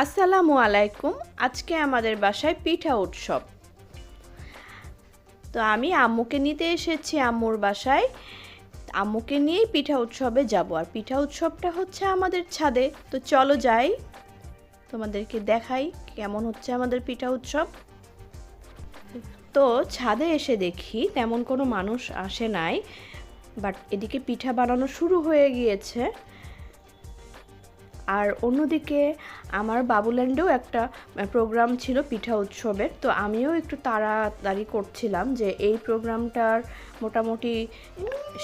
আসসালামু আলাইকুম। আজকে আমাদের বাসায় পিঠা উৎসব। তো আমি আম্মুকে নিতে এসেছি আম্মুর বাসায়। আম্মুকে নিয়েই পিঠা উৎসবে যাব। আর পিঠা উৎসবটা হচ্ছে আমাদের ছাদে। তো চলো যাই, তোমাদেরকে দেখাই কেমন হচ্ছে আমাদের পিঠা উৎসব। তো ছাদে এসে দেখি তেমন কোনো মানুষ আসে নাই, বাট এদিকে পিঠা বানানো শুরু হয়ে গিয়েছে। আর অন্যদিকে আমার বাবুল্যান্ডেও একটা প্রোগ্রাম ছিল পিঠা উৎসবের। তো আমিও একটু তাড়াতাড়ি করছিলাম যে এই প্রোগ্রামটার মোটামুটি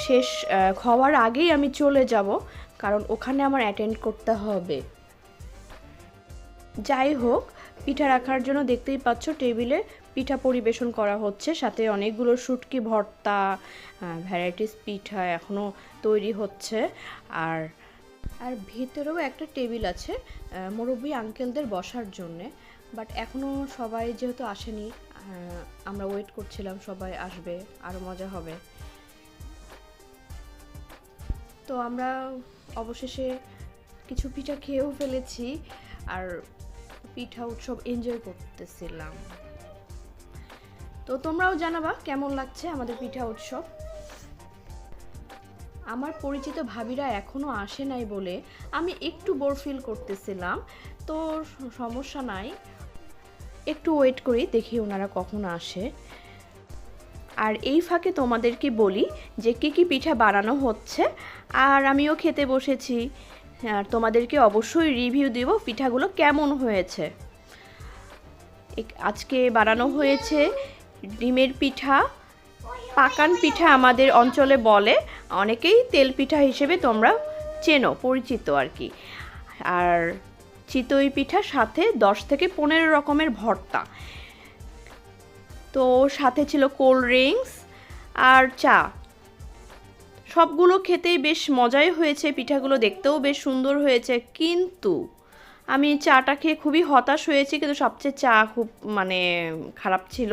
শেষ হওয়ার আগেই আমি চলে যাব, কারণ ওখানে আমার অ্যাটেন্ড করতে হবে। যাই হোক, পিঠা রাখার জন্য দেখতেই পাচ্ছ টেবিলে পিঠা পরিবেশন করা হচ্ছে, সাথে অনেকগুলো শুটকি ভর্তা, ভ্যারাইটিস পিঠা এখনও তৈরি হচ্ছে। আর ভেতরেও একটা টেবিল আছে মুরব্বি আঙ্কেলদের বসার জন্যে, বাট এখনও সবাই যেহেতু আসেনি, আমরা ওয়েট করছিলাম সবাই আসবে, আরও মজা হবে। তো আমরা অবশেষে কিছু পিঠা খেয়েও ফেলেছি আর পিঠা উৎসব এনজয় করতেছিলাম। তো তোমরাও জানাবা কেমন লাগছে আমাদের পিঠা উৎসব। আমার পরিচিত ভাবিরা এখনও আসে নাই বলে আমি একটু বোর ফিল করতেছিলাম। তো সমস্যা নাই, একটু ওয়েট করি, দেখি ওনারা কখন আসে। আর এই ফাঁকে তোমাদেরকে বলি যে কী পিঠা বানানো হচ্ছে, আর আমিও খেতে বসেছি। আর তোমাদেরকে অবশ্যই রিভিউ দেব পিঠাগুলো কেমন হয়েছে। আজকে বানানো হয়েছে ডিমের পিঠা, পাকান পিঠা আমাদের অঞ্চলে বলে, অনেকেই তেল পিঠা হিসেবে তোমরা চেনো, পরিচিত আর কি। আর চিতই পিঠা, সাথে 10 থেকে 15 রকমের ভর্তা। তো সাথে ছিল কোল্ড ড্রিঙ্কস আর চা। সবগুলো খেতেই বেশ মজাই হয়েছে, পিঠাগুলো দেখতেও বেশ সুন্দর হয়েছে। কিন্তু আমি চাটা খেয়ে খুবই হতাশ হয়েছি, কিন্তু সবচেয়ে চা খুব খারাপ ছিল,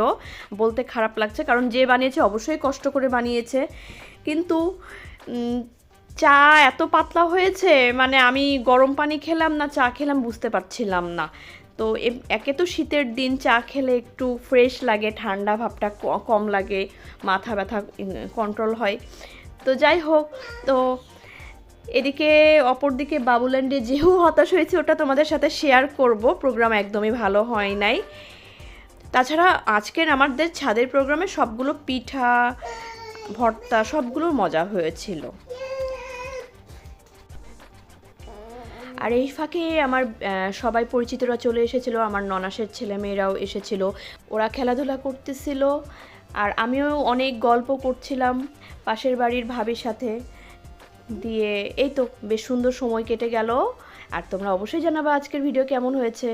বলতে খারাপ লাগছে, কারণ যে বানিয়েছে অবশ্যই কষ্ট করে বানিয়েছে। কিন্তু চা এত পাতলা হয়েছে, আমি গরম পানি খেলাম না চা খেলাম বুঝতে পারছিলাম না। তো একে তো শীতের দিন, চা খেলে একটু ফ্রেশ লাগে, ঠান্ডা ভাবটা কম লাগে, মাথা ব্যথা কন্ট্রোল হয়। তো যাই হোক, তো এদিকে অপরদিকে বাবুল্যান্ডে যেও হতাশ হয়েছে ওটা তোমাদের সাথে শেয়ার করব। প্রোগ্রাম একদমই ভালো হয় নাই। তাছাড়া আজকের আমাদের ছাদের প্রোগ্রামে সবগুলো পিঠা ভর্তা সবগুলো মজা হয়েছিল। আর এই ফাঁকে আমার সবাই পরিচিতরা চলে এসেছিলো, আমার ননাসের ছেলেমেয়েরাও এসেছিল, ওরা খেলাধুলা করতেছিল। আর আমিও অনেক গল্প করছিলাম পাশের বাড়ির ভাবির সাথে দিয়ে। এই তো বেশ সুন্দর সময় কেটে গেল। আর তোমরা অবশ্যই জানাবা আজকের ভিডিও কেমন হয়েছে।